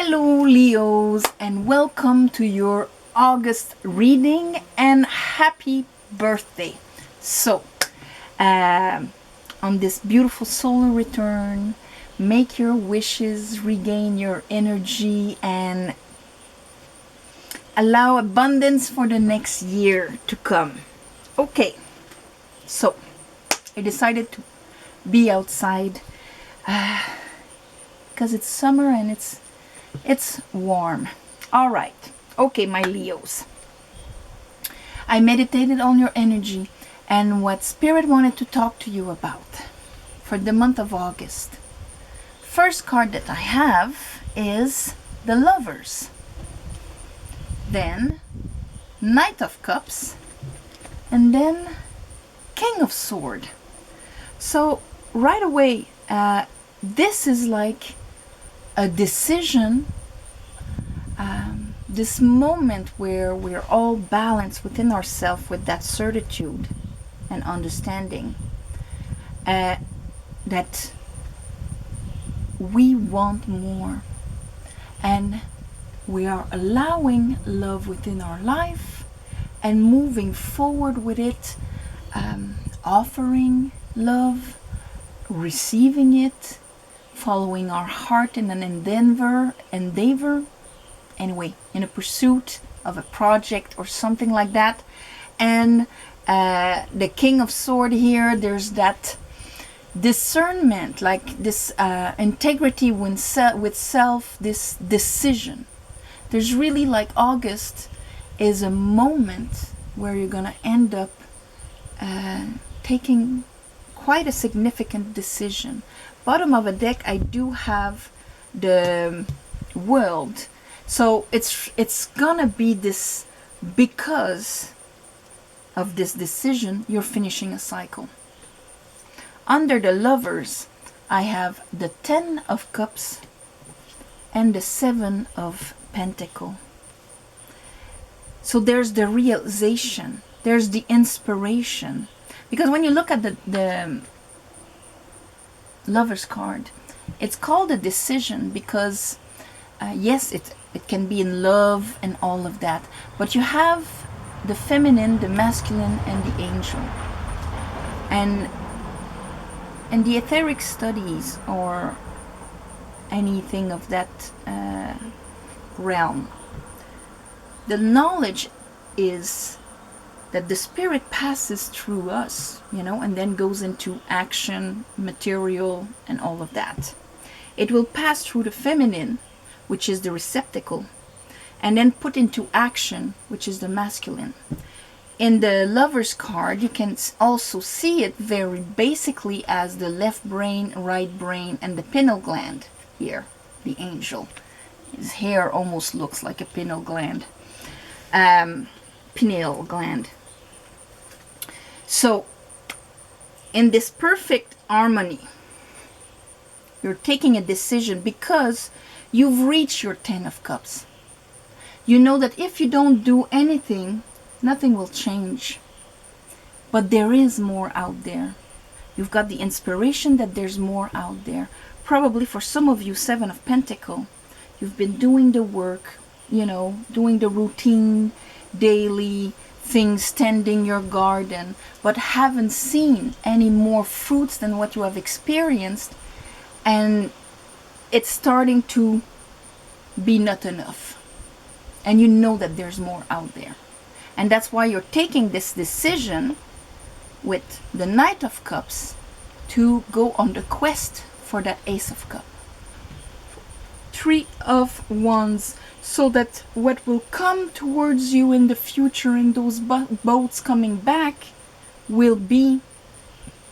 Hello Leos, and welcome to your August reading and happy birthday. So on this beautiful solar return, make your wishes, regain your energy, and allow abundance for the next year to come. Okay, so I decided to be outside because it's summer and it's warm. All right. Okay, my Leos. I meditated on your energy and what Spirit wanted to talk to you about for the month of August. First card that I have is the Lovers. Then Knight of Cups. And then King of Sword. So right away, this is like a decision, this moment where we're all balanced within ourselves with that certitude and understanding that we want more, and we are allowing love within our life and moving forward with it, offering love, receiving it, following our heart in an endeavor, anyway, in a pursuit of a project or something like that. And the King of Sword here, there's that discernment, like this integrity with self, this decision. There's really, like, August is a moment where you're gonna end up taking quite a significant decision. Bottom of a deck, I do have the World. So it's gonna be this, because of this decision, you're finishing a cycle. Under the Lovers, I have the 10 of Cups and the 7 of Pentacles. So there's the realization, there's the inspiration. Because when you look at the Lovers card, it's called a decision because yes, it can be in love and all of that, but you have the feminine, the masculine, and the angel. And in the etheric studies or anything of that realm, the knowledge is that the spirit passes through us, and then goes into action, material, and all of that. It will pass through the feminine, which is the receptacle, and then put into action, which is the masculine. In the Lovers card, you can also see it very basically as the left brain, right brain, and the pineal gland here, the angel. His hair almost looks like a pineal gland. Pineal gland. So, in this perfect harmony, you're taking a decision because you've reached your 10 of Cups. You know that if you don't do anything, nothing will change. But there is more out there. You've got the inspiration that there's more out there. Probably for some of you, 7 of Pentacles, you've been doing the work, doing the routine, daily things, tending your garden, but haven't seen any more fruits than what you have experienced, and it's starting to be not enough, and you know that there's more out there, and that's why you're taking this decision with the Knight of Cups to go on the quest for that Ace of Cups. 3 of Wands, so that what will come towards you in the future in those boats coming back will be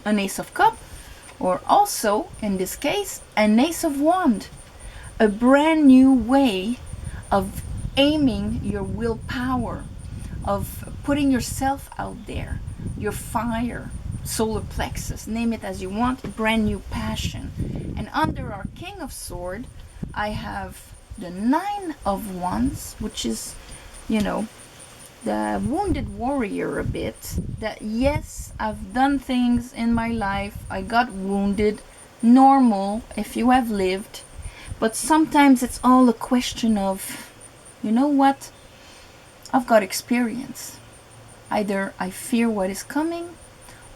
an Ace of Cups, or also, in this case, an Ace of Wands. A brand new way of aiming your willpower, of putting yourself out there, your fire, solar plexus, name it as you want, a brand new passion. And under our King of Sword, I have the 9 of Wands, which is, the wounded warrior a bit. That, yes, I've done things in my life, I got wounded, normal if you have lived, But sometimes it's all a question of, you know what? I've got experience. Either I fear what is coming,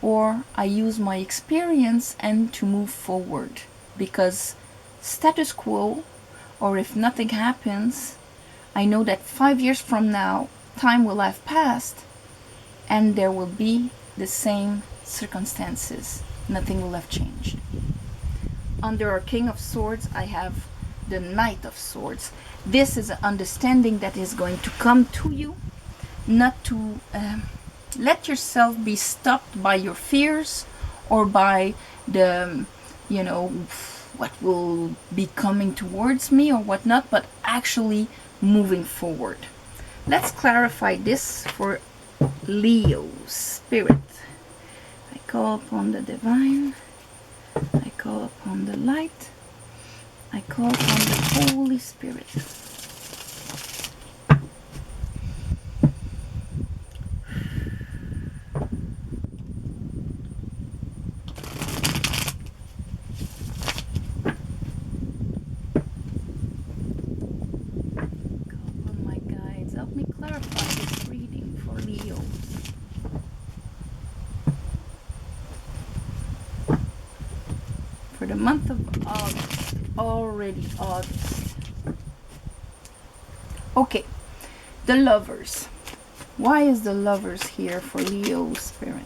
or I use my experience and to move forward. Because status quo, or if nothing happens, I know that 5 years from now, time will have passed, and there will be the same circumstances. Nothing will have changed. Under our King of Swords, I have the Knight of Swords. This is an understanding that is going to come to you, not to let yourself be stopped by your fears or by the, you know, what will be coming towards me or whatnot, but actually moving forward. Let's clarify this for Leo Spirit. I call upon the divine. I call upon the light. I call upon the Holy Spirit. Help me clarify this reading for Leo. For the month of August. Already August. Okay. The Lovers. Why is the Lovers here for Leo Spirit?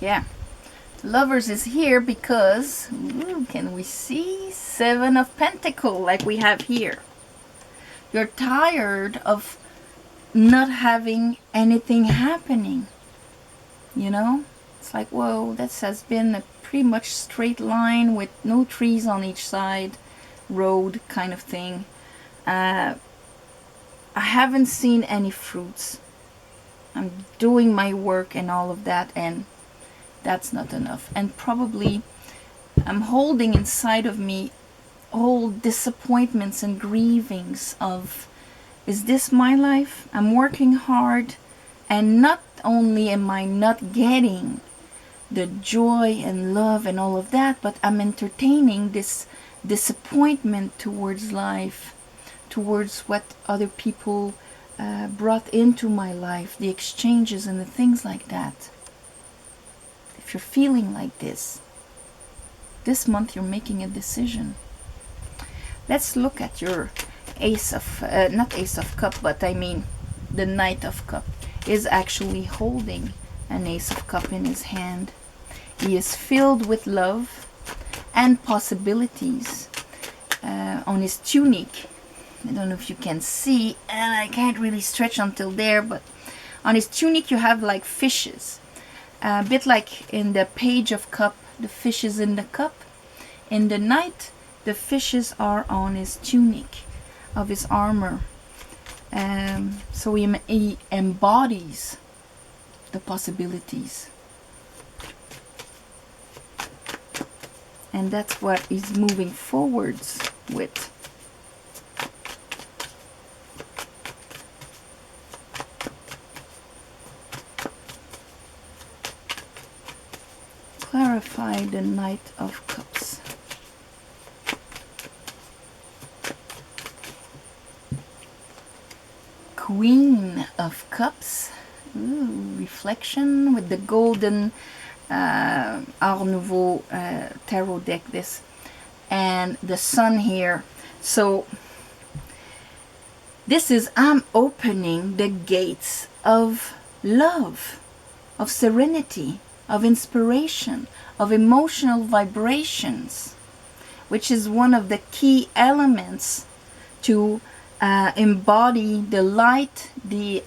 Yeah. Lovers is here because, can we see? 7 of Pentacles like we have here. You're tired of not having anything happening. You know? It's like, whoa, this has been a pretty much straight line with no trees on each side. Road kind of thing. I haven't seen any fruits. I'm doing my work and all of that, and that's not enough. And probably I'm holding inside of me all disappointments and grievings of, is this my life? I'm working hard, and not only am I not getting the joy and love and all of that, but I'm entertaining this disappointment towards life, towards what other people brought into my life, the exchanges and the things like that. If you're feeling like this month you're making a decision. Let's look at your Ace of, not Ace of Cup, but I mean the Knight of Cup is actually holding an Ace of Cup in his hand. He is filled with love and possibilities. On his tunic, I don't know if you can see, and I can't really stretch until there, but on his tunic you have like fishes. A bit like in the Page of Cup, the fishes in the cup. In the Knight, the fishes are on his tunic of his armor. So he embodies the possibilities. And that's what he's moving forwards with. Clarify the Knight of Cups. Queen of Cups. Ooh, reflection with the golden Art Nouveau tarot deck, this, and the sun here. So this is, I'm opening the gates of love, of serenity, of inspiration, of emotional vibrations, which is one of the key elements to embody the light, the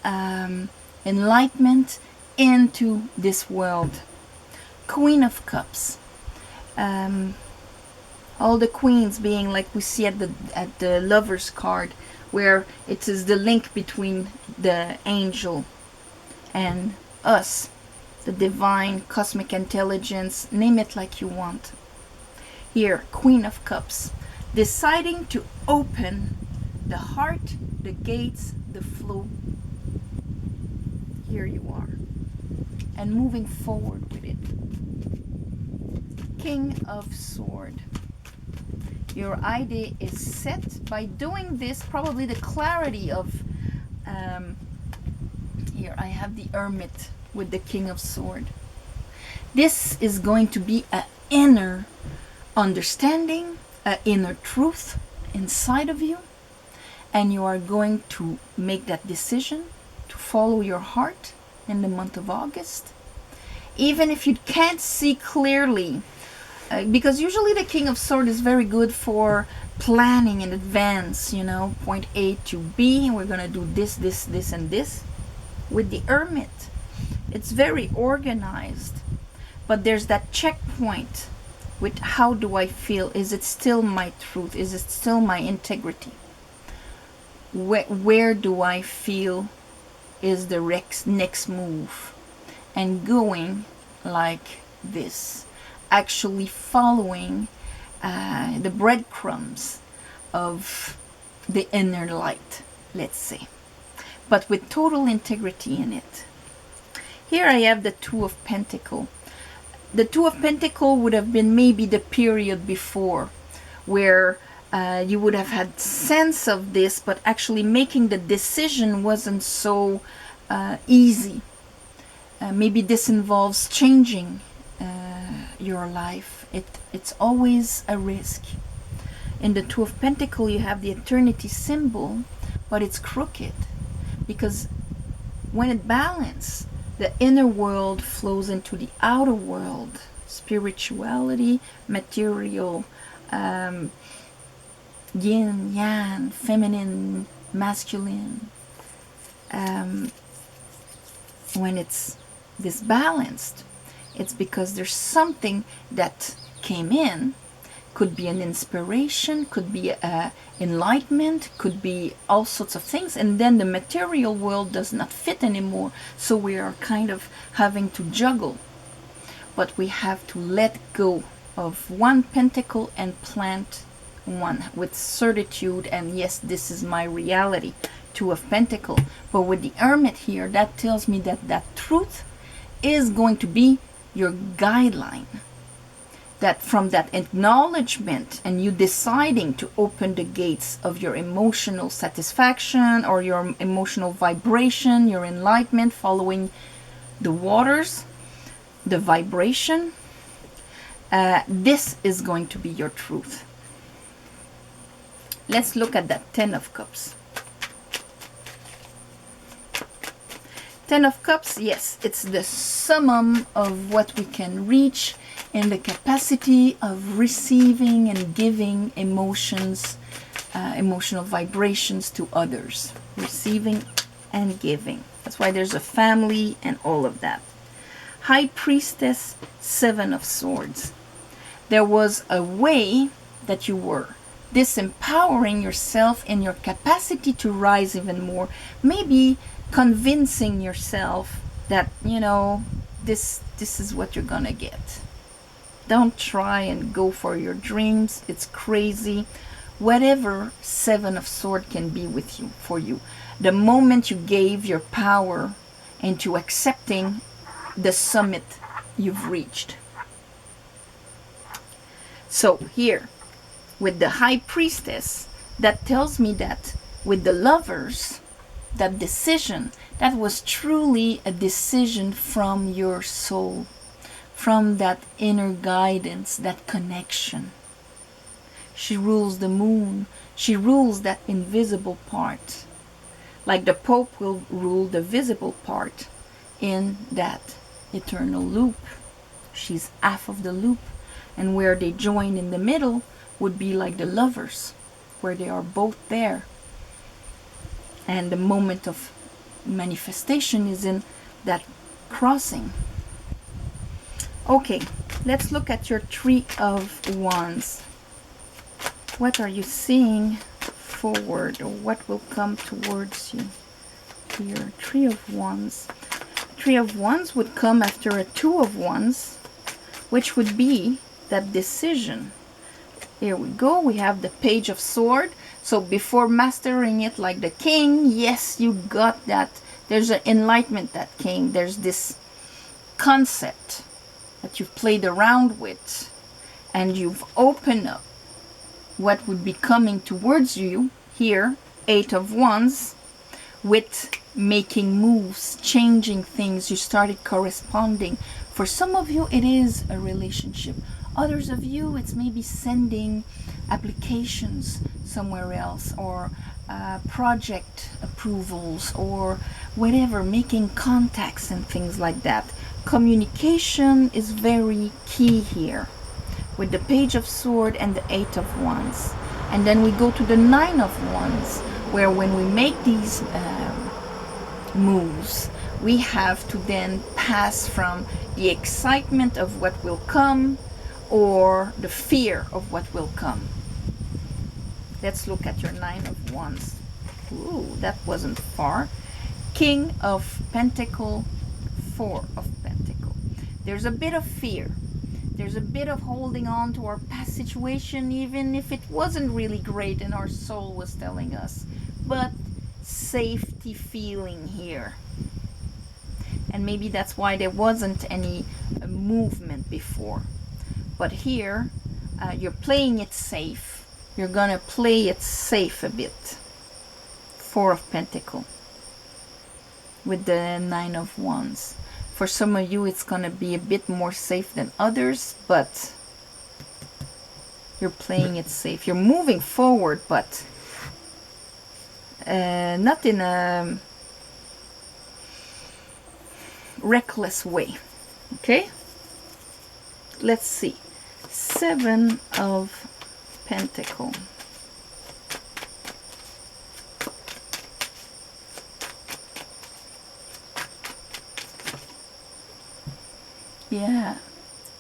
enlightenment into this world. Queen of Cups. All the queens being like we see at the Lover's card, where it is the link between the angel and us, the divine cosmic intelligence, name it like you want. Here, Queen of Cups, deciding to open the heart, the gates, the flow here you are, and moving forward with it. King of Sword. Your idea is set. By doing this, probably the clarity of here I have the Hermit with the King of Sword. This is going to be an inner understanding, an inner truth inside of you, and you are going to make that decision to follow your heart in the month of August. Even if you can't see clearly, because usually the King of Swords is very good for planning in advance, you know, point A to B, and we're going to do this, this, this, and this. With the Hermit, it's very organized, but there's that checkpoint with how do I feel? Is it still my truth? Is it still my integrity? Where do I feel is the next move? And going like this, actually following the breadcrumbs of the inner light, let's say, but with total integrity in it. Here I have the Two of Pentacles. The Two of Pentacles would have been maybe the period before where you would have had sense of this, but actually making the decision wasn't so easy. Maybe this involves changing your life. It's always a risk. In the Two of Pentacles, you have the eternity symbol, but it's crooked, because when it balances, the inner world flows into the outer world. Spirituality, material, yin, yang, feminine, masculine. When it's disbalanced, it's because there's something that came in. Could be an inspiration, could be enlightenment, could be all sorts of things, and then the material world does not fit anymore, so we are kind of having to juggle. But we have to let go of one pentacle and plant one with certitude, and yes, this is my reality, Two of Pentacles. But with the Hermit here, that tells me that that truth is going to be your guideline. That from that acknowledgement and you deciding to open the gates of your emotional satisfaction or your emotional vibration, your enlightenment, following the waters, the vibration, this is going to be your truth. Let's look at that Ten of Cups. Ten of Cups, yes, it's the summum of what we can reach in the capacity of receiving and giving emotions, emotional vibrations to others. Receiving and giving. That's why there's a family and all of that. High Priestess, Seven of Swords. There was a way that you were disempowering yourself in your capacity to rise even more. Maybe convincing yourself that, you know, this is what you're gonna get. Don't try and go for your dreams. It's crazy. Whatever Seven of Swords can be with you, for you. The moment you gave your power into accepting the summit you've reached. So here, with the High Priestess, that tells me that with the Lovers, that decision, that was truly a decision from your soul. From that inner guidance, that connection. She rules the moon. She rules that invisible part. Like the Pope will rule the visible part in that eternal loop. She's half of the loop. And where they join in the middle would be like the Lovers, where they are both there. And the moment of manifestation is in that crossing. Okay, let's look at your Three of Wands. What are you seeing forward, or what will come towards you? Here, Three of Wands. Three of Wands would come after a Two of Wands, which would be that decision. Here we go, we have the Page of Swords. So before mastering it like the king, yes, you got that There's an enlightenment that came. There's this concept that you've played around with, and you've opened up what would be coming towards you here, 8 of Wands, with making moves, changing things. You started corresponding. For some of you, it is a relationship. Others of you, it's maybe sending applications somewhere else, or project approvals, or whatever, making contacts and things like that. Communication is very key here, with the Page of Swords and the 8 of Wands. And then we go to the 9 of Wands, where when we make these moves, we have to then pass from the excitement of what will come or the fear of what will come. Let's look at your 9 of Wands. Ooh, that wasn't far. King of Pentacle, 4 of Pentacle. There's a bit of fear. There's a bit of holding on to our past situation, even if it wasn't really great and our soul was telling us. But safety feeling here. And maybe that's why there wasn't any movement before. But here, you're playing it safe. You're gonna play it safe a bit. 4 of Pentacle with the 9 of Wands. For some of you, it's gonna be a bit more safe than others, but you're playing it safe. You're moving forward, but not in a reckless way. Okay, let's see. 7 of Pentacle. Yeah,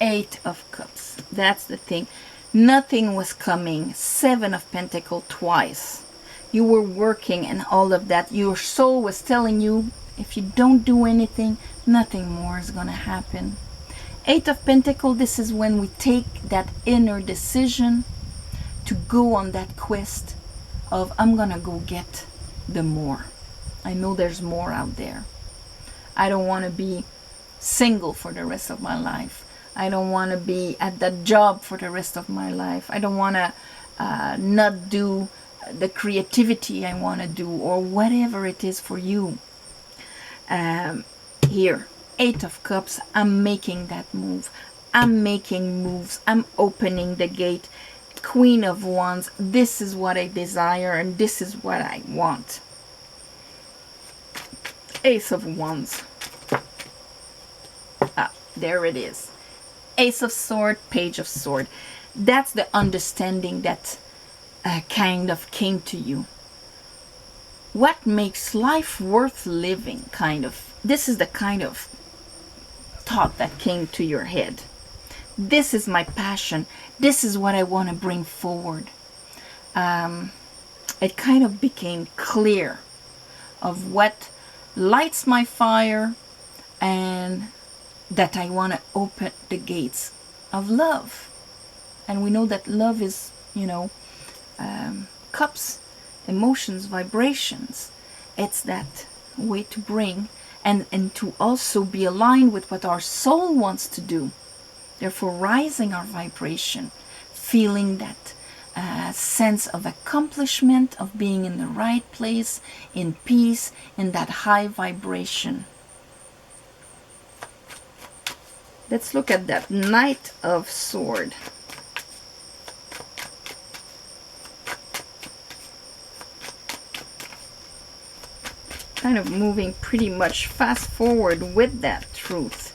8 of Cups. That's the thing. Nothing was coming. 7 of Pentacle twice. You were working and all of that. Your soul was telling you, if you don't do anything, nothing more is going to happen. 8 of Pentacle, this is when we take that inner decision to go on that quest of, I'm going to go get the more. I know there's more out there. I don't want to be single for the rest of my life. I don't want to be at that job for the rest of my life. I don't want to not do the creativity I want to do, or whatever it is for you. Here, 8 of Cups, I'm making that move. I'm making moves. I'm opening the gate. Queen of Wands, this is what I desire and this is what I want. Ace of Wands. Ah, there it is. Ace of Swords, Page of Swords. That's the understanding that kind of came to you. What makes life worth living, kind of. This is the kind of thought that came to your head. This is my passion. This is what I want to bring forward. It kind of became clear of what lights my fire, and that I want to open the gates of love. And we know that love is, cups, emotions, vibrations. It's that way to bring and to also be aligned with what our soul wants to do. Therefore, rising our vibration, feeling that sense of accomplishment, of being in the right place, in peace, in that high vibration. Let's look at that Knight of Swords. Kind of moving pretty much fast forward with that truth.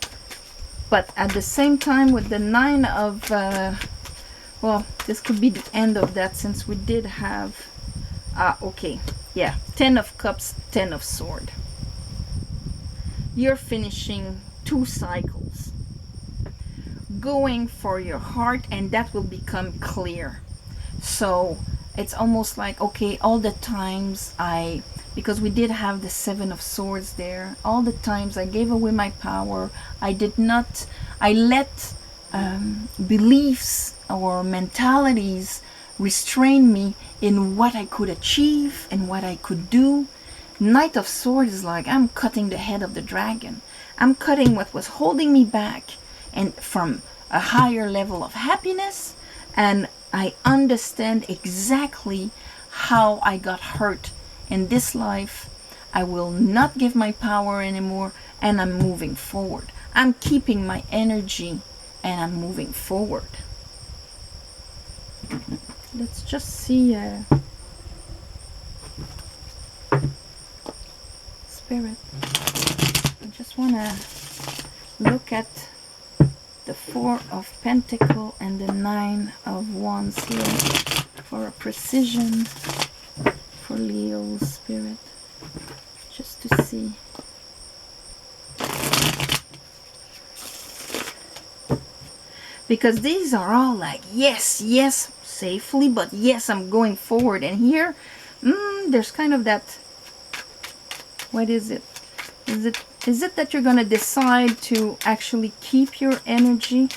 But at the same time with the 9 of, well, this could be the end of that, since we did have, okay, yeah, 10 of Cups, 10 of Swords. You're finishing 2 cycles. Going for your heart, and that will become clear. So it's almost like, okay, all the times because we did have the 7 of Swords there, all the times I gave away my power, I let beliefs or mentalities restrain me in what I could achieve and what I could do. Knight of Swords is like, I'm cutting the head of the dragon. I'm cutting what was holding me back and from a higher level of happiness, and I understand exactly how I got hurt in this life. I will not give my power anymore, and I'm moving forward. I'm keeping my energy and I'm moving forward. Let's just see, Spirit. I just want to look at the Four of Pentacles and the Nine of Wands here for a precision for Leo, Spirit. Just to see. Because these are all like, yes, yes, safely, but yes, I'm going forward. And here, there's kind of that, what is it? Is it that you're going to decide to actually keep your energy?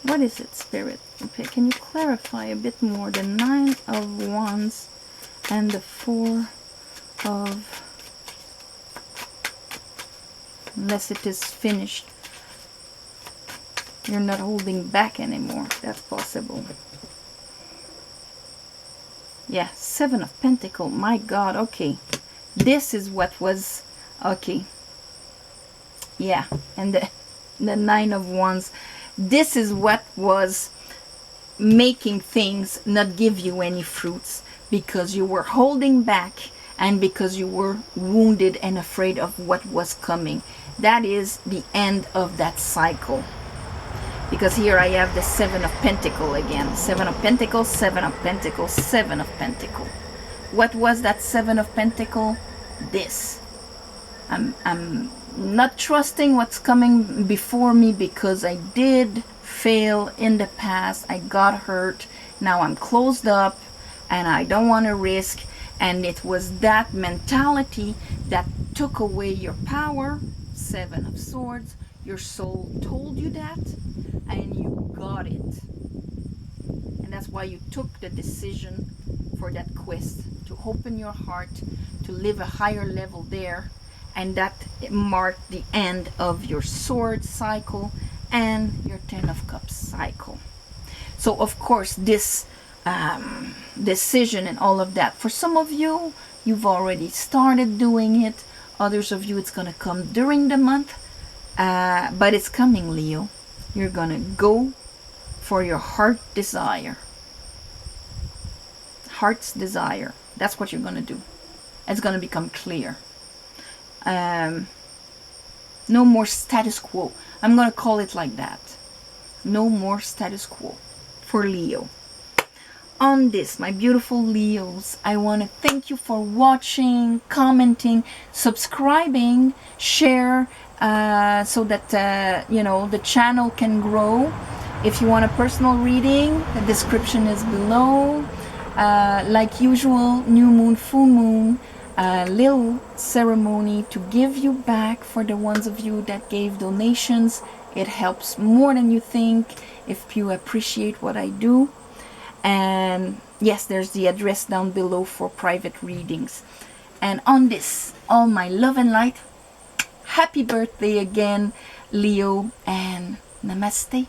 What is it, Spirit? Okay, can you clarify a bit more? The Nine of Wands and the Four of... Unless it is finished. You're not holding back anymore. That's possible. Yeah, Seven of Pentacles. My God, okay. This is what was... Okay. Yeah, and the Nine of Wands. This is what was making things not give you any fruits. Because you were holding back and because you were wounded and afraid of what was coming. That is the end of that cycle. Because here I have the Seven of Pentacles again. Seven of Pentacles, Seven of Pentacles, Seven of Pentacles. What was that Seven of Pentacles? This. I'm not trusting what's coming before me because I did fail in the past. I got hurt. Now I'm closed up and I don't want to risk. And it was that mentality that took away your power. Seven of Swords. Your soul told you that, and you got it. And that's why you took the decision for that quest, to open your heart, to live a higher level there. And that marked the end of your sword cycle and your Ten of Cups cycle. So, of course, this decision and all of that, for some of you, you've already started doing it. Others of you, it's going to come during the month. But it's coming, Leo. You're gonna go for your heart desire. Heart's desire. That's what you're gonna do. It's gonna become clear. No more status quo. I'm gonna call it like that. No more status quo for Leo. On this, my beautiful Leos, I want to thank you for watching, commenting, subscribing, share, so that you know, the channel can grow. If you want a personal reading, the description is below. Like usual, new moon, full moon, little ceremony to give you back for the ones of you that gave donations. It helps more than you think if you appreciate what I do. And yes, there's the address down below for private readings. And on this, all my love and light. Happy birthday again, Leo, and namaste.